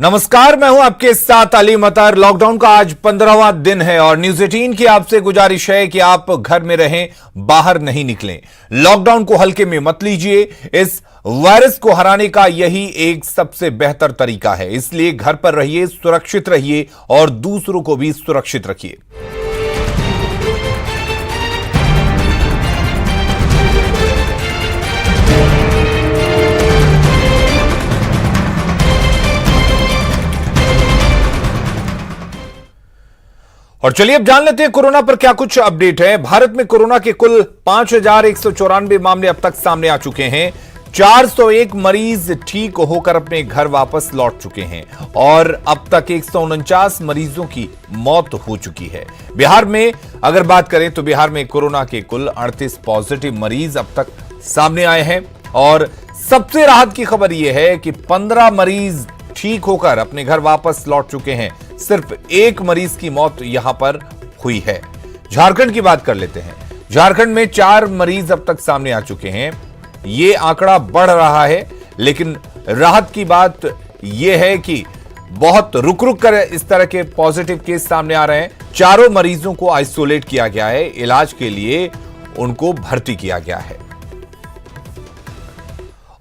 नमस्कार, मैं हूं आपके साथ अली मतर। लॉकडाउन का आज 15वां दिन है और न्यूज 18 की आपसे गुजारिश है कि आप घर में रहें, बाहर नहीं निकलें। लॉकडाउन को हल्के में मत लीजिए। इस वायरस को हराने का यही एक सबसे बेहतर तरीका है, इसलिए घर पर रहिए, सुरक्षित रहिए और दूसरों को भी सुरक्षित रखिए। और चलिए अब जान लेते हैं कोरोना पर क्या कुछ अपडेट है। भारत में कोरोना के कुल 5,194 मामले अब तक सामने आ चुके हैं। 401 मरीज ठीक होकर अपने घर वापस लौट चुके हैं और अब तक 149 मरीजों की मौत हो चुकी है। बिहार में अगर बात करें तो बिहार में कोरोना के कुल 38 पॉजिटिव मरीज अब तक सामने आए हैं और सबसे राहत की खबर यह है कि 15 मरीज ठीक होकर अपने घर वापस लौट चुके हैं। सिर्फ एक मरीज की मौत यहां पर हुई है। झारखंड की बात कर लेते हैं। झारखंड में 4 मरीज अब तक सामने आ चुके हैं। यह आंकड़ा बढ़ रहा है, लेकिन राहत की बात यह है कि बहुत रुक रुक कर इस तरह के पॉजिटिव केस सामने आ रहे हैं। चारों मरीजों को आइसोलेट किया गया है, इलाज के लिए उनको भर्ती किया गया है।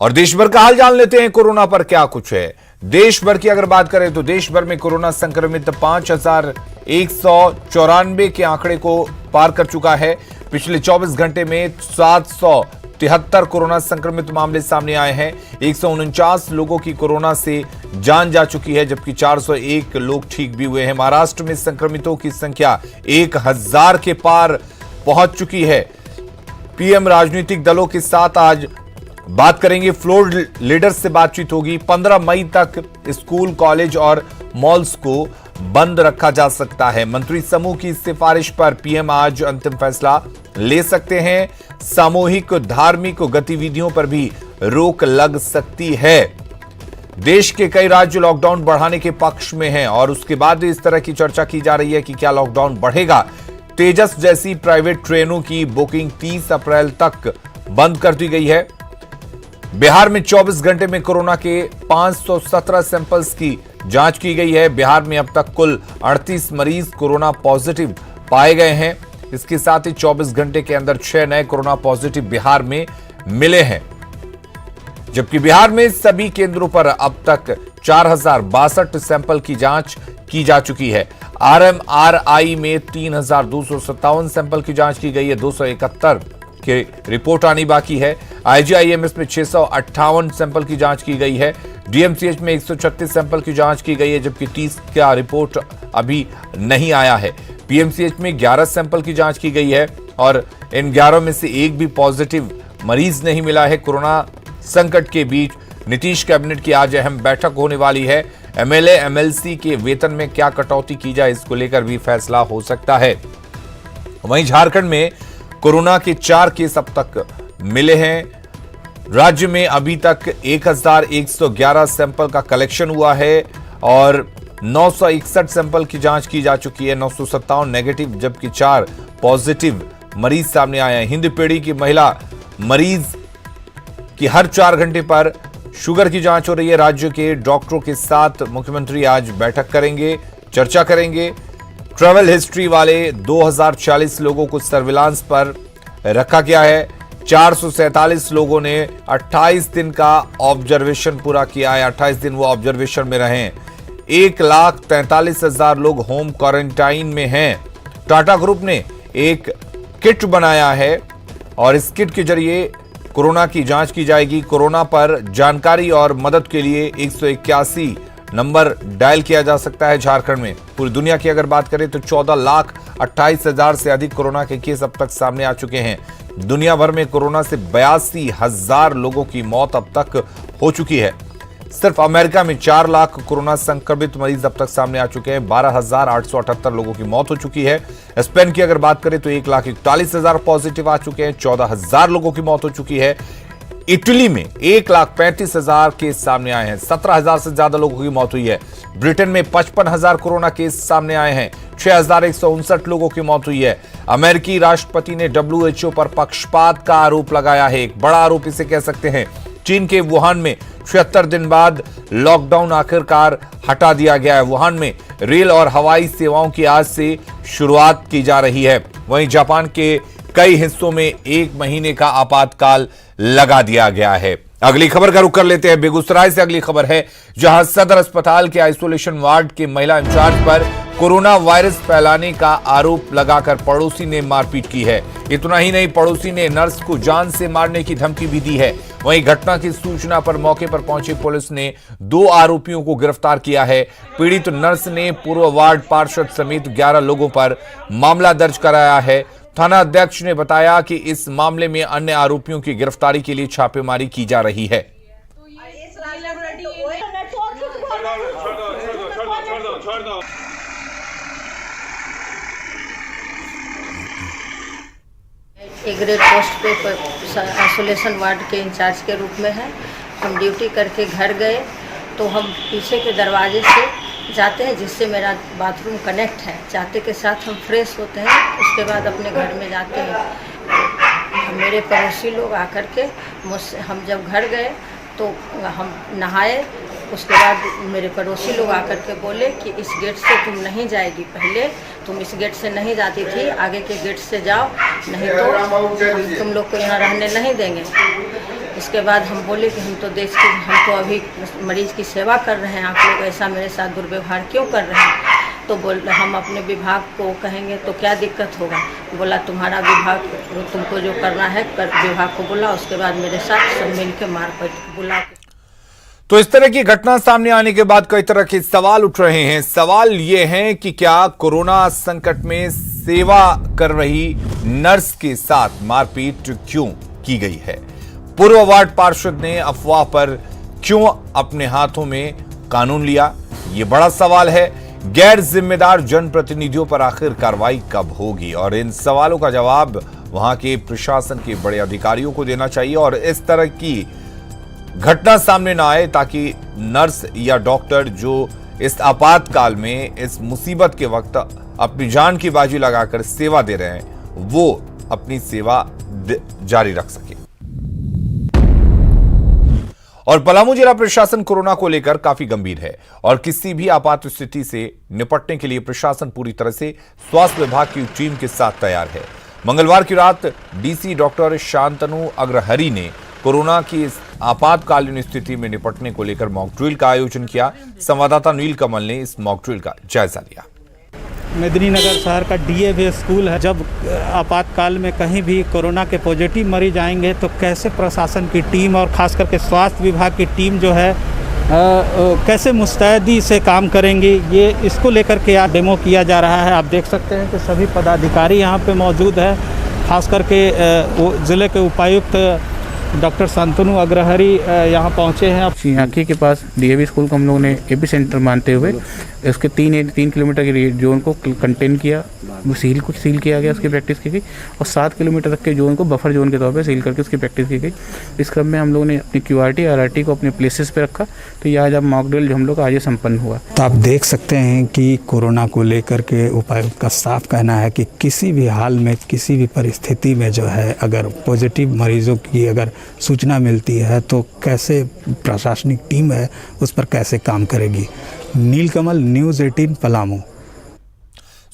और देश भर का हाल जान लेते हैं कोरोना पर क्या कुछ है। देश भर की अगर बात करें तो देश भर में कोरोना संक्रमित 5,194 के आंकड़े को पार कर चुका है। पिछले 24 घंटे में 773 कोरोना संक्रमित मामले सामने आए हैं। 149 लोगों की कोरोना से जान जा चुकी है, जबकि 401 लोग ठीक भी हुए हैं। महाराष्ट्र में संक्रमितों की संख्या 1,000 के पार पहुंच चुकी है। पीएम राजनीतिक दलों के साथ आज बात करेंगे, फ्लोर लीडर्स से बातचीत होगी। 15 मई तक स्कूल, कॉलेज और मॉल्स को बंद रखा जा सकता है। मंत्री समूह की सिफारिश पर पीएम आज अंतिम फैसला ले सकते हैं। सामूहिक धार्मिक गतिविधियों पर भी रोक लग सकती है। देश के कई राज्य लॉकडाउन बढ़ाने के पक्ष में हैं और उसके बाद इस तरह की चर्चा की जा रही है कि क्या लॉकडाउन बढ़ेगा। तेजस जैसी प्राइवेट ट्रेनों की बुकिंग 30 अप्रैल तक बंद कर दी गई है। बिहार में 24 घंटे में कोरोना के 517 सैंपल्स की जांच की गई है। बिहार में अब तक कुल 38 मरीज कोरोना पॉजिटिव पाए गए हैं। इसके साथ ही 24 घंटे के अंदर 6 नए कोरोना पॉजिटिव बिहार में मिले हैं, जबकि बिहार में सभी केंद्रों पर अब तक 4,062 सैंपल की जांच की जा चुकी है। RMRI में 3,257 सैंपल की जांच की गई है। 271 की रिपोर्ट आनी बाकी है। IGIMS में 658 सैंपल की जांच की गई है। DMCH में 136 सैंपल की जांच की गई है, जबकि 30 का रिपोर्ट अभी नहीं आया है। PMCH में 11 सैंपल की जांच की गई है और इन 11 में से एक भी पॉजिटिव मरीज नहीं मिला है। कोरोना संकट के बीच नीतीश कैबिनेट की आज अहम बैठक होने वाली है। MLA MLC के वेतन में क्या कटौती की जाए, इसको लेकर भी फैसला हो सकता है। वहीं झारखंड में कोरोना के 4 केस अब तक मिले हैं। राज्य में अभी तक 1,111 सैंपल का कलेक्शन हुआ है और 961 सैंपल की जांच की जा चुकी है। 957 नेगेटिव, जबकि 4 पॉजिटिव मरीज सामने आए हैं। हिंद पीढ़ी की महिला मरीज की हर 4 घंटे पर शुगर की जांच हो रही है। राज्य के डॉक्टरों के साथ मुख्यमंत्री आज बैठक करेंगे, चर्चा करेंगे। ट्रैवल हिस्ट्री वाले 2040 लोगों को सर्विलांस पर रखा गया है। 447 लोगों ने 28 दिन का ऑब्जर्वेशन पूरा किया है। 28 दिन वो ऑब्जर्वेशन में रहे। 1,43,000 लोग होम क्वारंटाइन में हैं। टाटा ग्रुप ने एक किट बनाया है और इस किट के जरिए कोरोना की जांच की जाएगी। कोरोना पर जानकारी और मदद के लिए 181 नंबर डायल किया जा सकता है झारखंड में। पूरी दुनिया की अगर बात करें तो 14,28,000 से अधिक कोरोना के केस अब तक सामने आ चुके हैं। दुनिया भर में कोरोना से 82,000 लोगों की मौत अब तक हो चुकी है। सिर्फ अमेरिका में 4 लाख कोरोना संक्रमित मरीज अब तक सामने आ चुके हैं। 12,878 लोगों की मौत हो चुकी है। स्पेन की अगर बात करें तो 1,41,000 पॉजिटिव आ चुके हैं। 14,000 लोगों की मौत हो चुकी है। इटली में 1,35,000 केस सामने आए हैं। 17,000 से ज्यादा लोगों की मौत हुई है। ब्रिटेन में 55,000 कोरोना केस सामने आए हैं। 6,159 लोगों की मौत हुई है। अमेरिकी राष्ट्रपति ने WHO पर पक्षपात का आरोप लगाया है। एक बड़ा आरोप इसे कह सकते हैं। चीन के वुहान में 76 दिन बाद लॉकडाउन आखिरकार हटा दिया गया है। वुहान में रेल और हवाई सेवाओं की आज से शुरुआत की जा रही है। वहीं जापान के कई हिस्सों में 1 महीने का आपातकाल लगा दिया गया है। अगली खबर का रुख कर लेते हैं। बेगूसराय से अगली खबर है, जहां सदर अस्पताल के आइसोलेशन वार्ड के महिला इंचार्ज पर कोरोना वायरस फैलाने का आरोप लगाकर पड़ोसी ने मारपीट की है। इतना ही नहीं, पड़ोसी ने नर्स को जान से मारने की धमकी भी दी है। वहीं घटना की सूचना पर मौके पर पहुंची पुलिस ने 2 आरोपियों को गिरफ्तार किया है। पीड़ित नर्स ने पूर्व वार्ड पार्षद समेत 11 लोगों पर मामला दर्ज कराया है। थाना अध्यक्ष ने बताया कि इस मामले में अन्य आरोपियों की गिरफ्तारी के लिए छापेमारी की जा रही है। एक ग्रेड पोस्ट पे आइसोलेशन वार्ड के इंचार्ज के रूप में है। हम ड्यूटी करके घर गए तो हम पीछे के दरवाजे से जाते हैं, जिससे मेरा बाथरूम कनेक्ट है। जाते के साथ हम फ्रेश होते हैं, उसके बाद अपने घर में जाते हैं। मेरे पड़ोसी लोग आकर के मुझसे, हम जब घर गए तो हम नहाए, उसके बाद मेरे पड़ोसी लोग आकर के बोले कि इस गेट से तुम नहीं जाएगी, पहले तुम इस गेट से नहीं जाती थी, आगे के गेट से जाओ, नहीं तो हम तुम लोग को यहाँ रहने नहीं देंगे। इसके बाद हम बोले कि हम तो अभी मरीज की सेवा कर रहे हैं, आप लोग ऐसा मेरे साथ दुर्व्यवहार क्यों कर रहे हैं? तो बोल हम अपने विभाग को कहेंगे तो क्या दिक्कत होगा। बोला तुम्हारा विभाग, तुमको जो करना है विभाग को बोला। उसके बाद मेरे साथ सब मिल के मारपीट बुला। तो इस तरह की घटना सामने आने के बाद कई तरह के सवाल उठ रहे हैं। सवाल ये है कि क्या कोरोना संकट में सेवा कर रही नर्स के साथ मारपीट क्यों की गई है? पूर्व वार्ड पार्षद ने अफवाह पर क्यों अपने हाथों में कानून लिया? ये बड़ा सवाल है। गैर जिम्मेदार जनप्रतिनिधियों पर आखिर कार्रवाई कब होगी? और इन सवालों का जवाब वहां के प्रशासन के बड़े अधिकारियों को देना चाहिए और इस तरह की घटना सामने ना आए, ताकि नर्स या डॉक्टर जो इस आपातकाल में, इस मुसीबत के वक्त अपनी जान की बाजी लगाकर सेवा दे रहे हैं, वो अपनी सेवा जारी रख सके। और पलामू जिला प्रशासन कोरोना को लेकर काफी गंभीर है और किसी भी आपात स्थिति से निपटने के लिए प्रशासन पूरी तरह से स्वास्थ्य विभाग की टीम के साथ तैयार है। मंगलवार की रात डीसी डॉक्टर शांतनु अग्रहरि ने कोरोना की इस आपातकालीन स्थिति में निपटने को लेकर मॉक ड्रिल का आयोजन किया। संवाददाता नील कमल ने इस मॉक ड्रिल का जायजा लिया। मेदिनीनगर शहर का डीएवी स्कूल है। जब आपातकाल में कहीं भी कोरोना के पॉजिटिव मरीज आएंगे तो कैसे प्रशासन की टीम और खास करके स्वास्थ्य विभाग की टीम जो है कैसे मुस्तैदी से काम करेंगी, ये इसको लेकर के आज डेमो किया जा रहा है। आप देख सकते हैं कि सभी पदाधिकारी यहाँ पे मौजूद है। खास करके ज़िले के उपायुक्त डॉक्टर शांतनु अग्रहरि यहाँ पहुँचे हैं। सिंहाकी के पास डीएवी स्कूल को हम लोगों ने एपी सेंटर मानते हुए उसके 3 किलोमीटर के जोन को कंटेन किया, वो सील किया गया, उसकी प्रैक्टिस की गई और 7 किलोमीटर तक के जोन को बफर जोन के तौर पे सील करके उसकी प्रैक्टिस की गई। इस क्रम में हम लोगों ने अपनी क्यूआरटी आरआरटी को अपने प्लेसेस पे रखा। तो ये आज अब मॉक ड्रिल जो हम लोग आज संपन्न हुआ। तो आप देख सकते हैं कि कोरोना को लेकर के उपायुक्त का साफ कहना है कि किसी भी हाल में, किसी भी परिस्थिति में जो है, अगर पॉजिटिव मरीजों की अगर सूचना मिलती है तो कैसे प्रशासनिक टीम है उस पर कैसे काम करेगी। नीलकमल, न्यूज़ 18 पलामू।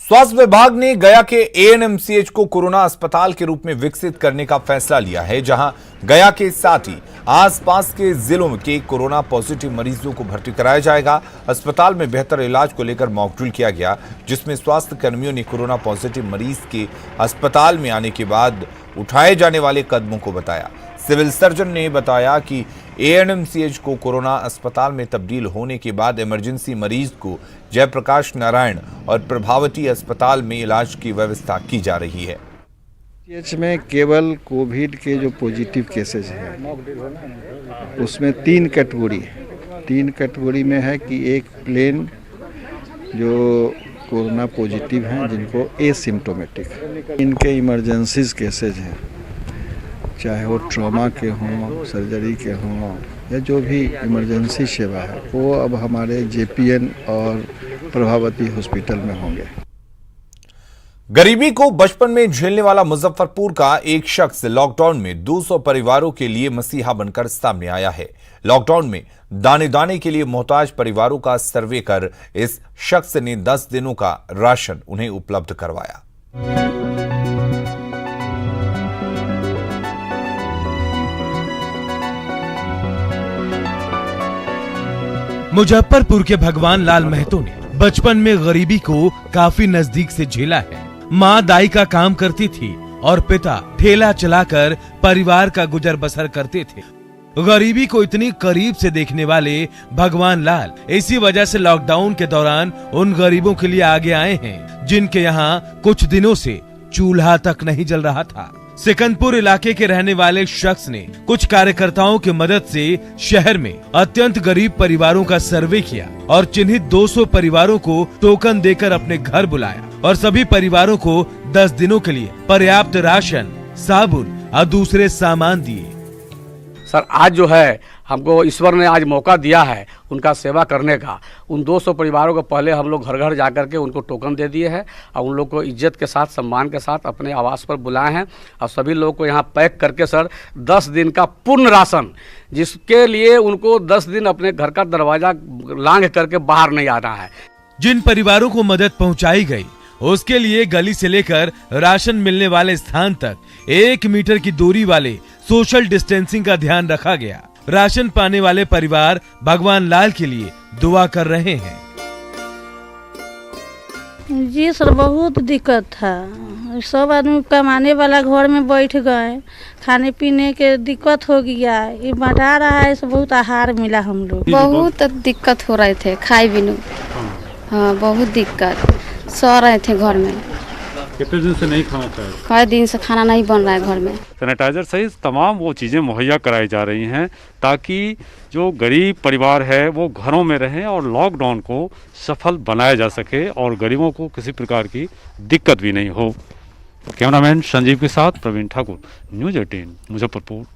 स्वास्थ्य विभाग ने गया के एएनएमसीएच को कोरोना अस्पताल के रूप में विकसित करने का फैसला लिया है, जहां गया के साथ ही आसपास के जिलों के कोरोना पॉजिटिव मरीजों को भर्ती कराया जाएगा। अस्पताल में बेहतर इलाज को लेकर मॉक ड्रिल किया गया, जिसमें स्वास्थ्य कर्मियों ने कोरोना पॉजिटिव मरीज के अस्पताल में आने के बाद उठाए जाने वाले कदमों को बताया। सिविल सर्जन ने बताया कि एएनएमसीएच को कोरोना अस्पताल में तब्दील होने के बाद इमरजेंसी मरीज को जयप्रकाश नारायण और प्रभावती अस्पताल में इलाज की व्यवस्था की जा रही है। सीएच में केवल कोविड के जो पॉजिटिव केसेज हैं उसमें 3 कैटेगरी में है कि एक प्लेन जो कोरोना पॉजिटिव हैं जिनको एसिम्प्टोमेटिक, इनके इमरजेंसीज केसेज हैं, चाहे वो ट्रॉमा के हों, सर्जरी के हों या जो भी इमरजेंसी सेवा है, वो अब हमारे जेपीएन और प्रभावती हॉस्पिटल में होंगे। गरीबी को बचपन में झेलने वाला मुजफ्फरपुर का एक शख्स लॉकडाउन में 200 परिवारों के लिए मसीहा बनकर सामने आया है। लॉकडाउन में दाने दाने के लिए मोहताज परिवारों का सर्वे कर इस शख्स ने 10 दिनों का राशन उन्हें उपलब्ध करवाया। मुजफ्फरपुर के भगवान लाल महतो ने बचपन में गरीबी को काफी नजदीक से झेला है। माँ दाई का काम करती थी और पिता ठेला चलाकर परिवार का गुजर बसर करते थे। गरीबी को इतनी करीब से देखने वाले भगवान लाल इसी वजह से लॉकडाउन के दौरान उन गरीबों के लिए आगे आए हैं जिनके यहाँ कुछ दिनों से चूल्हा तक नहीं जल रहा था। सिकंदपुर इलाके के रहने वाले शख्स ने कुछ कार्यकर्ताओं की मदद से शहर में अत्यंत गरीब परिवारों का सर्वे किया और चिन्हित 200 परिवारों को टोकन देकर अपने घर बुलाया और सभी परिवारों को 10 दिनों के लिए पर्याप्त राशन, साबुन और दूसरे सामान दिए। सर आज जो है हमको ईश्वर ने आज मौका दिया है उनका सेवा करने का। उन 200 परिवारों को पहले हम लोग घर घर जाकर के उनको टोकन दे दिए हैं और उन लोग को इज्जत के साथ सम्मान के साथ अपने आवास पर बुलाए हैं और सभी लोगों को यहाँ पैक करके सर 10 दिन का पूर्ण राशन, जिसके लिए उनको 10 दिन अपने घर का दरवाजा लांघ करके बाहर नहीं आना है। जिन परिवारों को मदद पहुँचाई गयी उसके लिए गली से लेकर राशन मिलने वाले स्थान तक 1 मीटर की दूरी वाले सोशल डिस्टेंसिंग का ध्यान रखा गया। राशन पाने वाले परिवार भगवान लाल के लिए दुआ कर रहे हैं। जी सर, बहुत दिक्कत था। सब आदमी कमाने वाला घर में बैठ गए, खाने पीने के दिक्कत हो गया। ये बटा रहा है, बहुत आहार मिला हम लोग। बहुत दिक्कत हो रहे थे, खाए भी नहीं। हाँ बहुत दिक्कत, सो रहे थे घर में। कितने दिन से नहीं खाना खाया? कई दिन से खाना नहीं बन रहा है घर में। सैनिटाइजर सहित तमाम वो चीज़ें मुहैया कराई जा रही हैं ताकि जो गरीब परिवार है वो घरों में रहें और लॉकडाउन को सफल बनाया जा सके और गरीबों को किसी प्रकार की दिक्कत भी नहीं हो। कैमरामैन संजीव के साथ प्रवीण ठाकुर, न्यूज़ 18 मुजफ्फरपुर।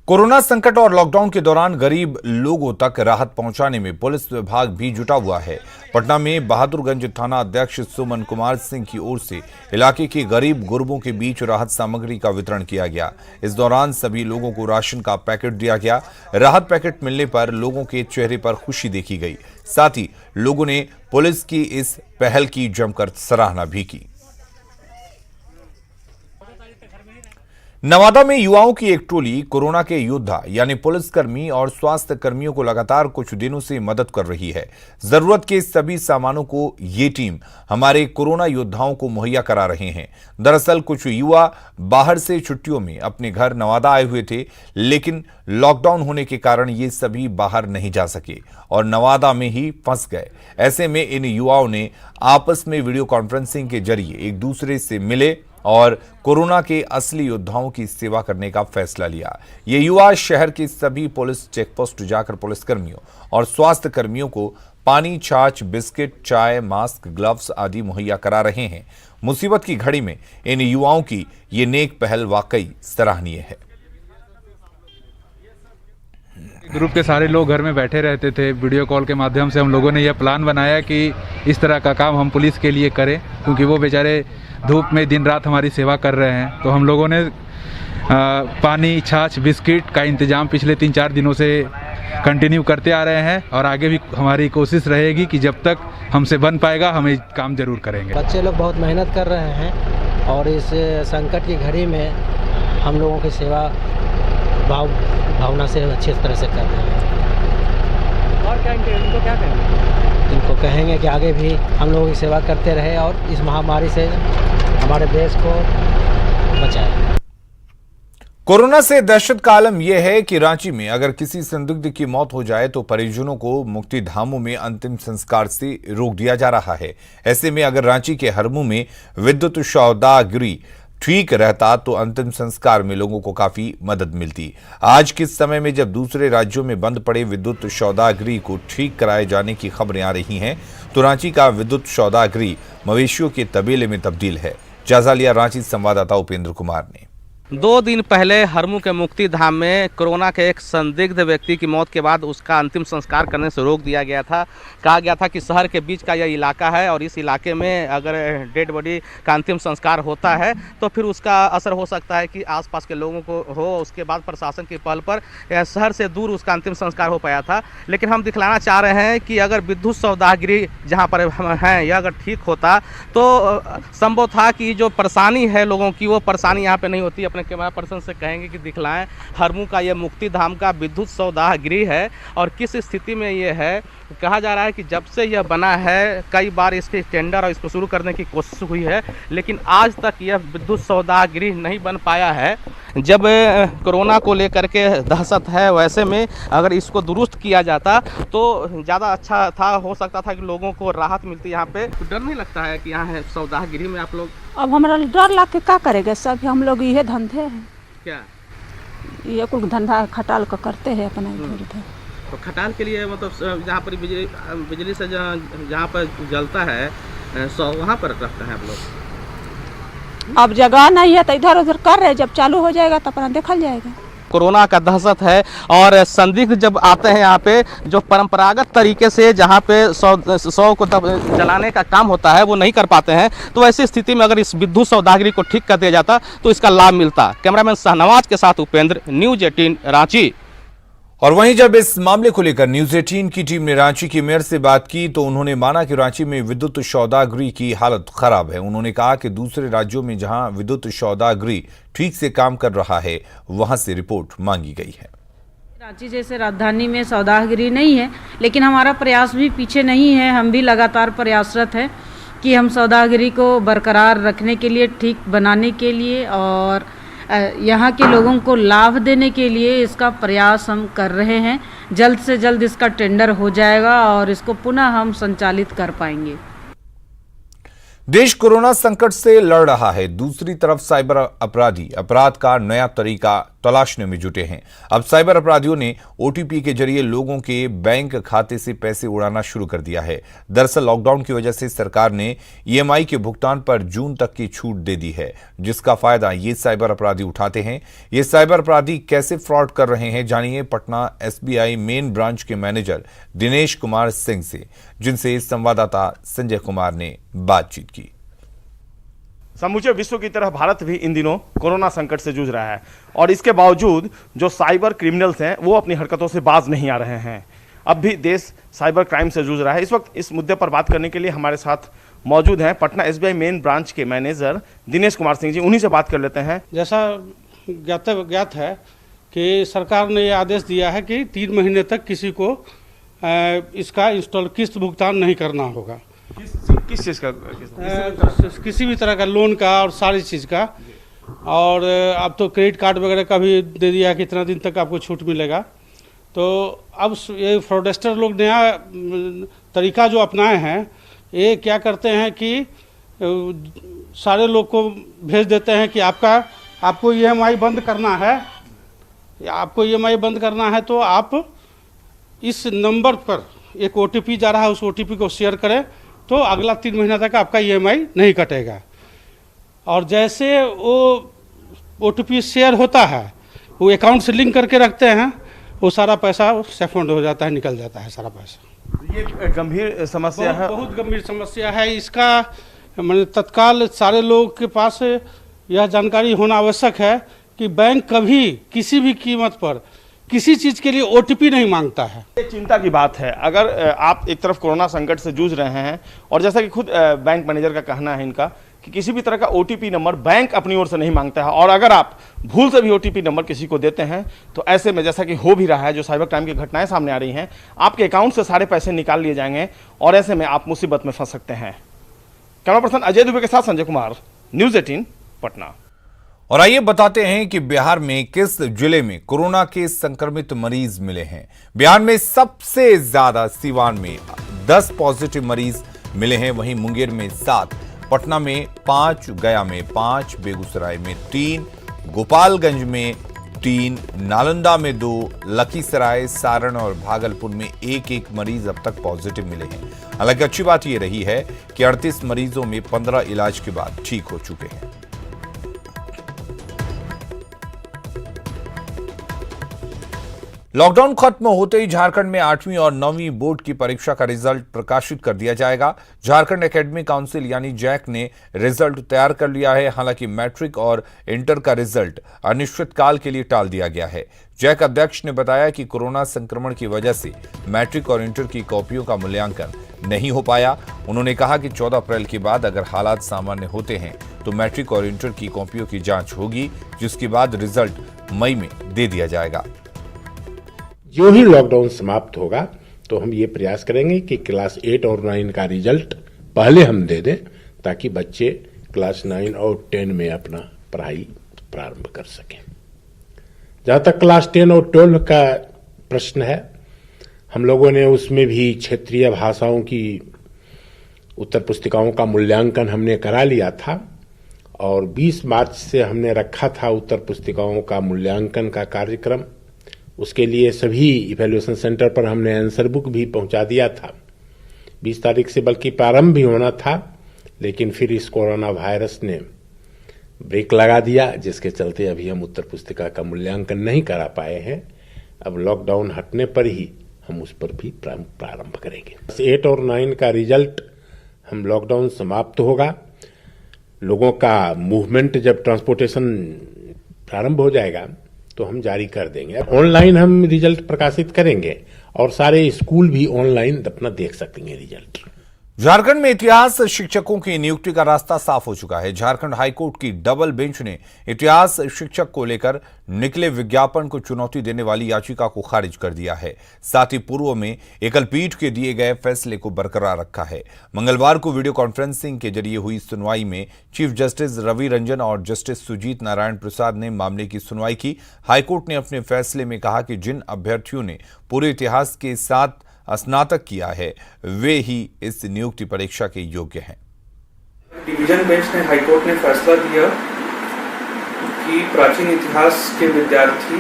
कोरोना संकट और लॉकडाउन के दौरान गरीब लोगों तक राहत पहुंचाने में पुलिस विभाग भी जुटा हुआ है। पटना में बहादुरगंज थाना अध्यक्ष सुमन कुमार सिंह की ओर से इलाके के गरीब गुरबों के बीच राहत सामग्री का वितरण किया गया। इस दौरान सभी लोगों को राशन का पैकेट दिया गया। राहत पैकेट मिलने पर लोगों के चेहरे पर खुशी देखी गई। साथ ही लोगों ने पुलिस की इस पहल की जमकर सराहना भी की। नवादा में युवाओं की एक टोली कोरोना के योद्धा यानी पुलिसकर्मी और स्वास्थ्य कर्मियों को लगातार कुछ दिनों से मदद कर रही है। जरूरत के सभी सामानों को ये टीम हमारे कोरोना योद्धाओं को मुहैया करा रहे हैं। दरअसल कुछ युवा बाहर से छुट्टियों में अपने घर नवादा आए हुए थे, लेकिन लॉकडाउन होने के कारण ये सभी बाहर नहीं जा सके और नवादा में ही फंस गए। ऐसे में इन युवाओं ने आपस में वीडियो कॉन्फ्रेंसिंग के जरिए एक दूसरे से मिले और कोरोना के असली योद्धाओं की सेवा करने का फैसला लिया। ये युवा शहर के सभी पुलिस चेकपोस्ट जाकर पुलिसकर्मियों और स्वास्थ्य कर्मियों को पानी, छाछ, बिस्किट, चाय, मास्क, ग्लव्स आदि मुहैया करा रहे हैं। मुसीबत की घड़ी में इन युवाओं की ये नेक पहल वाकई सराहनीय है। ग्रुप के सारे लोग घर में बैठे रहते थे। वीडियो कॉल के माध्यम से हम लोगों ने यह प्लान बनाया कि इस तरह का काम हम पुलिस के लिए करें, क्योंकि वो बेचारे धूप में दिन रात हमारी सेवा कर रहे हैं। तो हम लोगों ने पानी, छाछ, बिस्किट का इंतज़ाम पिछले 3-4 दिनों से कंटिन्यू करते आ रहे हैं और आगे भी हमारी कोशिश रहेगी कि जब तक हमसे बन पाएगा हम ये काम जरूर करेंगे। बच्चे लोग बहुत मेहनत कर रहे हैं और इस संकट की घड़ी में हम लोगों की सेवा भावना से अच्छी तरह से कर रहे हैं। और क्या इनको क्या कहेंगे? इनको कहेंगे कि आगे भी हम लोगों की सेवा करते रहे और इस महामारी से हमारे देश को बचाए। कोरोना से दहशत का आलम यह है कि रांची में अगर किसी संदिग्ध की मौत हो जाए तो परिजनों को मुक्ति धामों में अंतिम संस्कार से रोक दिया जा रहा है। ऐसे में अगर रांची के हरमू में विद्युत सौदागरी ठीक रहता तो अंतिम संस्कार में लोगों को काफी मदद मिलती। आज के समय में जब दूसरे राज्यों में बंद पड़े विद्युत सौदागरी को ठीक कराए जाने की खबरें आ रही हैं, तो रांची का विद्युत सौदागरी मवेशियों के तबेले में तब्दील है। जायजा लिया रांची संवाददाता उपेंद्र कुमार ने। 2 दिन पहले हरमू के मुक्ति धाम में कोरोना के एक संदिग्ध व्यक्ति की मौत के बाद उसका अंतिम संस्कार करने से रोक दिया गया था। कहा गया था कि शहर के बीच का यह इलाका है और इस इलाके में अगर डेड बॉडी का अंतिम संस्कार होता है तो फिर उसका असर हो सकता है कि आसपास के लोगों को हो। उसके बाद प्रशासन की पहल पर शहर से दूर उसका अंतिम संस्कार हो पाया था। लेकिन हम दिखलाना चाह रहे हैं कि अगर विद्युत सौदागरी जहाँ पर हैं यह अगर ठीक होता तो संभव था कि जो परेशानी है लोगों की वो परेशानी यहाँ पर नहीं होती। अपने कैमरा पर्सन से कहेंगे कि दिखलाएं हरमू का ये मुक्ति धाम का विद्युत सौदाह गृह है और किस स्थिति में ये है। कहा जा रहा है कि जब से यह बना है कई बार इसके टेंडर और इसको शुरू करने की कोशिश हुई है, लेकिन आज तक यह विद्युत सौदाह गृह नहीं बन पाया है। जब कोरोना को लेकर के दहशत है, वैसे में अगर इसको दुरुस्त किया जाता तो ज़्यादा अच्छा था। हो सकता था कि लोगों को राहत मिलती। यहाँ पे तो डर नहीं लगता है कि यहाँ है सौदाह गृह में आप लोग? अब हमारा डर लग के क्या करेगा, सब हम लोग ये धंधे हैं, क्या ये कुछ धंधा खटाल का करते हैं अपना इधर उधर। तो खटाल के लिए मतलब जहाँ पर बिजली से जहाँ पर जलता है वहाँ पर रखते हैं आप लोग? अब जगह नहीं है तो इधर उधर कर रहे, जब चालू हो जाएगा तो अपना देखल जाएगा। कोरोना का दहशत है और संदिग्ध जब आते हैं यहाँ पे जो परंपरागत तरीके से जहाँ पे शव को जलाने का काम होता है वो नहीं कर पाते हैं, तो ऐसी स्थिति में अगर इस विद्युत सौदागरी को ठीक कर दिया जाता तो इसका लाभ मिलता। कैमरामैन शाहनवाज के साथ उपेंद्र, न्यूज़ 18 रांची। और वहीं जब इस मामले को लेकर न्यूज़ 18 की टीम ने रांची के मेयर से बात की तो उन्होंने माना कि रांची में विद्युत सौदागरी की हालत खराब है। उन्होंने कहा कि दूसरे राज्यों में जहां विद्युत सौदागरी ठीक से काम कर रहा है वहां से रिपोर्ट मांगी गई है। रांची जैसे राजधानी में सौदागरी नहीं है, लेकिन हमारा प्रयास भी पीछे नहीं है। हम भी लगातार प्रयासरत हैं कि हम सौदागरी को बरकरार रखने के लिए, ठीक बनाने के लिए और यहाँ के लोगों को लाभ देने के लिए इसका प्रयास हम कर रहे हैं। जल्द से जल्द इसका टेंडर हो जाएगा और इसको पुनः हम संचालित कर पाएंगे। देश कोरोना संकट से लड़ रहा है, दूसरी तरफ साइबर अपराधी अपराध का नया तरीका तलाशने में जुटे हैं। अब साइबर अपराधियों ने ओटीपी के जरिए लोगों के बैंक खाते से पैसे उड़ाना शुरू कर दिया है। दरअसल लॉकडाउन की वजह से सरकार ने ईएमआई के भुगतान पर जून तक की छूट दे दी है, जिसका फायदा ये साइबर अपराधी उठाते हैं। ये साइबर अपराधी कैसे फ्रॉड कर रहे हैं, जानिए पटना एसबीआई मेन ब्रांच के मैनेजर दिनेश कुमार सिंह से, जिनसे संवाददाता संजय कुमार ने बातचीत की। समूचे विश्व की तरह भारत भी इन दिनों कोरोना संकट से जूझ रहा है और इसके बावजूद जो साइबर क्रिमिनल्स हैं वो अपनी हरकतों से बाज नहीं आ रहे हैं। अब भी देश साइबर क्राइम से जूझ रहा है। इस वक्त इस मुद्दे पर बात करने के लिए हमारे साथ मौजूद हैं पटना एसबीआई मेन ब्रांच के मैनेजर दिनेश कुमार सिंह जी। उन्हीं से बात कर लेते हैं। जैसा ज्ञात है कि सरकार ने ये आदेश दिया है कि 3 महीने तक किसी को इसका इंस्टॉल किस्त भुगतान नहीं करना होगा। किस चीज़ का? किसी भी तरह का लोन का और सारी चीज़ का। और अब तो क्रेडिट कार्ड वगैरह का भी दे दिया कि इतना दिन तक आपको छूट मिलेगा। तो अब ये फ्रॉडस्टर लोग नया तरीका जो अपनाए हैं, ये क्या करते हैं कि सारे लोग को भेज देते हैं कि आपको ईएमआई बंद करना है, आपको ईएमआई बंद करना है तो आप इस नंबर पर एक ओटीपी जा रहा है, उस ओटीपी को शेयर करें तो अगला 3 महीना तक आपका ईएमआई नहीं कटेगा। और जैसे वो ओटीपी शेयर होता है, वो अकाउंट से लिंक करके रखते हैं, वो सारा पैसा सेफंड हो जाता है, निकल जाता है सारा पैसा। ये गंभीर समस्या है, बहुत गंभीर समस्या है। इसका मैंने तत्काल सारे लोगों के पास यह जानकारी होना आवश्यक है कि बैंक कभी किसी भी कीमत पर किसी चीज़ के लिए ओटीपी नहीं मांगता है। ये चिंता की बात है। अगर आप एक तरफ कोरोना संकट से जूझ रहे हैं और जैसा कि खुद बैंक मैनेजर का कहना है इनका कि किसी भी तरह का ओटीपी नंबर बैंक अपनी ओर से नहीं मांगता है, और अगर आप भूल से भी ओटीपी नंबर किसी को देते हैं तो ऐसे में जैसा कि हो भी रहा है, जो साइबर क्राइम की घटनाएं सामने आ रही हैं, आपके अकाउंट से सारे पैसे निकाल लिए जाएंगे और ऐसे में आप मुसीबत में फंस सकते हैं। कैमरा पर्सन अजय दुबे के साथ संजय कुमार, न्यूज़ 18 पटना। और आइए बताते हैं कि बिहार में किस जिले में कोरोना के संक्रमित मरीज मिले हैं। बिहार में सबसे ज्यादा सीवान में 10 पॉजिटिव मरीज मिले हैं, वहीं मुंगेर में 7, पटना में 5, गया में 5, बेगूसराय में 3, गोपालगंज में 3, नालंदा में 2, लखीसराय, सारण और भागलपुर में 1-1 मरीज अब तक पॉजिटिव मिले हैं। हालांकि अच्छी बात यह रही है कि 38 मरीजों में 15 इलाज के बाद ठीक हो चुके हैं। लॉकडाउन खत्म होते ही झारखंड में 8वीं और 9वीं बोर्ड की परीक्षा का रिजल्ट प्रकाशित कर दिया जाएगा। झारखंड एकेडमिक काउंसिल यानी जैक ने रिजल्ट तैयार कर लिया है। हालांकि मैट्रिक और इंटर का रिजल्ट अनिश्चितकाल के लिए टाल दिया गया है। जैक अध्यक्ष ने बताया कि कोरोना संक्रमण की वजह से मैट्रिक और इंटर की कॉपियों का मूल्यांकन नहीं हो पाया। उन्होंने कहा कि 14 अप्रैल के बाद अगर हालात सामान्य होते हैं तो मैट्रिक और इंटर की कॉपियों की जांच होगी, जिसके बाद रिजल्ट मई में दे दिया जाएगा। जो ही लॉकडाउन समाप्त होगा तो हम ये प्रयास करेंगे कि क्लास 8 और 9 का रिजल्ट पहले हम दे दें, ताकि बच्चे क्लास 9 और 10 में अपना पढ़ाई प्रारंभ कर सकें। जहां तक क्लास 10 और 12 का प्रश्न है, हम लोगों ने उसमें भी क्षेत्रीय भाषाओं की उत्तर पुस्तिकाओं का मूल्यांकन हमने करा लिया था और 20 मार्च से हमने रखा था उत्तर पुस्तिकाओं का मूल्यांकन का कार्यक्रम। उसके लिए सभी इवैल्यूएशन सेंटर पर हमने आंसर बुक भी पहुंचा दिया था। 20 तारीख से बल्कि प्रारंभ भी होना था, लेकिन फिर इस कोरोना वायरस ने ब्रेक लगा दिया, जिसके चलते अभी हम उत्तर पुस्तिका का मूल्यांकन नहीं करा पाए हैं। अब लॉकडाउन हटने पर ही हम उस पर भी प्रारंभ करेंगे। 8 और 9 का रिजल्ट हम लॉकडाउन समाप्त होगा, लोगों का मूवमेंट जब ट्रांसपोर्टेशन प्रारंभ हो जाएगा तो हम जारी कर देंगे। ऑनलाइन हम रिजल्ट प्रकाशित करेंगे और सारे स्कूल भी ऑनलाइन अपना देख सकेंगे रिजल्ट। झारखंड में इतिहास शिक्षकों की नियुक्ति का रास्ता साफ हो चुका है। झारखंड हाईकोर्ट की डबल बेंच ने इतिहास शिक्षक को लेकर निकले विज्ञापन को चुनौती देने वाली याचिका को खारिज कर दिया है। साथ ही पूर्व में एकल पीठ के दिए गए फैसले को बरकरार रखा है। मंगलवार को वीडियो कॉन्फ्रेंसिंग के जरिए हुई सुनवाई में चीफ जस्टिस रवि रंजन और जस्टिस सुजीत नारायण प्रसाद ने मामले की सुनवाई की। हाईकोर्ट ने अपने फैसले में कहा कि जिन अभ्यर्थियों ने पूरे इतिहास के साथ स्नातक किया है वे ही इस नियुक्ति परीक्षा के योग्य हैं। डिवीजन बेंच ने हाईकोर्ट ने फैसला दिया कि प्राचीन इतिहास के विद्यार्थी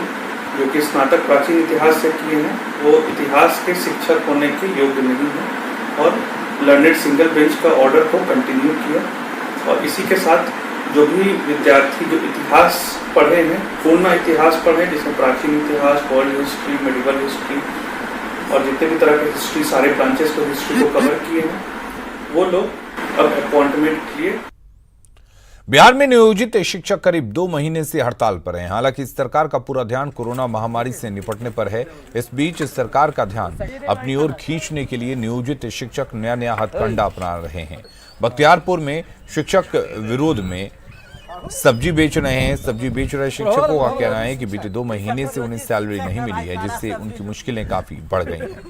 जो कि स्नातक प्राचीन इतिहास से किए हैं वो इतिहास के शिक्षक होने के योग्य नहीं है और लर्नेड सिंगल बेंच का ऑर्डर को कंटिन्यू किया। और इसी के साथ जो भी विद्यार्थी जो इतिहास पढ़े हैं, पूर्ण इतिहास पढ़े जिसमें प्राचीन इतिहास, वर्ल्ड हिस्ट्री, मेडिवल हिस्ट्री और जितने भी तरह के हिस्ट्री, सारे ब्रांचेस को हिस्ट्री को कवर किए हैं, वो लोग अब अपॉइंटमेंट लिए। बिहार में नियोजित शिक्षक करीब 2 महीने से हड़ताल पर हैं। हालांकि सरकार का पूरा ध्यान कोरोना महामारी से निपटने पर है। इस बीच सरकार का ध्यान अपनी ओर खींचने के लिए नियोजित शिक्षक नया हथकंडा अपना रहे हैं। बख्तियारपुर में शिक्षक विरोध में सब्जी बेच रहे हैं। सब्जी बेच रहे शिक्षकों का कहना है कि बीते 2 महीने से उन्हें सैलरी नहीं मिली है, जिससे उनकी मुश्किलें काफी बढ़ गई हैं।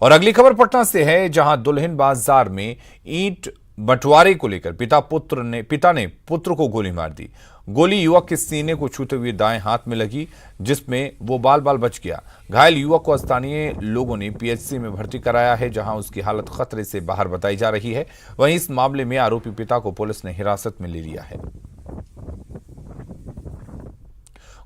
और अगली खबर पटना से है, जहां दुल्हिन बाजार में ईंट बंटवारे को लेकर पिता ने पुत्र को गोली मार दी। गोली युवक के सीने को छूते हुए दाएं हाथ में लगी, जिसमें वो बाल बच गया। घायल युवक को स्थानीय लोगों ने पीएचसी में भर्ती कराया है, जहां उसकी हालत खतरे से बाहर बताई जा रही है। वहीं इस मामले में आरोपी पिता को पुलिस ने हिरासत में ले लिया है।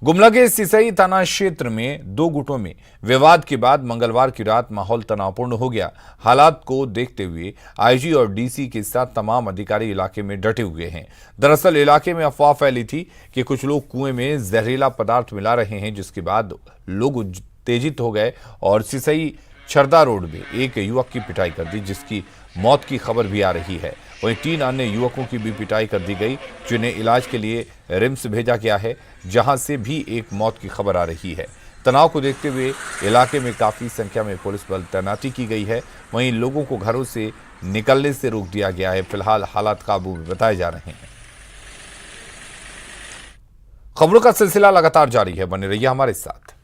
गुमला के सिसई थाना क्षेत्र में 2 गुटों में विवाद के बाद मंगलवार की रात माहौल तनावपूर्ण हो गया। हालात को देखते हुए आईजी और डीसी के साथ तमाम अधिकारी इलाके में डटे हुए हैं। दरअसल इलाके में अफवाह फैली थी कि कुछ लोग कुएं में जहरीला पदार्थ मिला रहे हैं, जिसके बाद लोग उत्तेजित हो गए और सिसई छरदा रोड में एक युवक की पिटाई कर दी, जिसकी मौत की खबर भी आ रही है। वहीं 3 अन्य युवकों की भी पिटाई कर दी गई, जिन्हें इलाज के लिए रिम्स भेजा गया है, जहां से भी एक मौत की खबर आ रही है। तनाव को देखते हुए इलाके में काफी संख्या में पुलिस बल तैनाती की गई है। वहीं लोगों को घरों से निकलने से रोक दिया गया है। फिलहाल हालात काबू में बताए जा रहे हैं। खबरों का सिलसिला लगातार जारी है, बने रहिए हमारे साथ।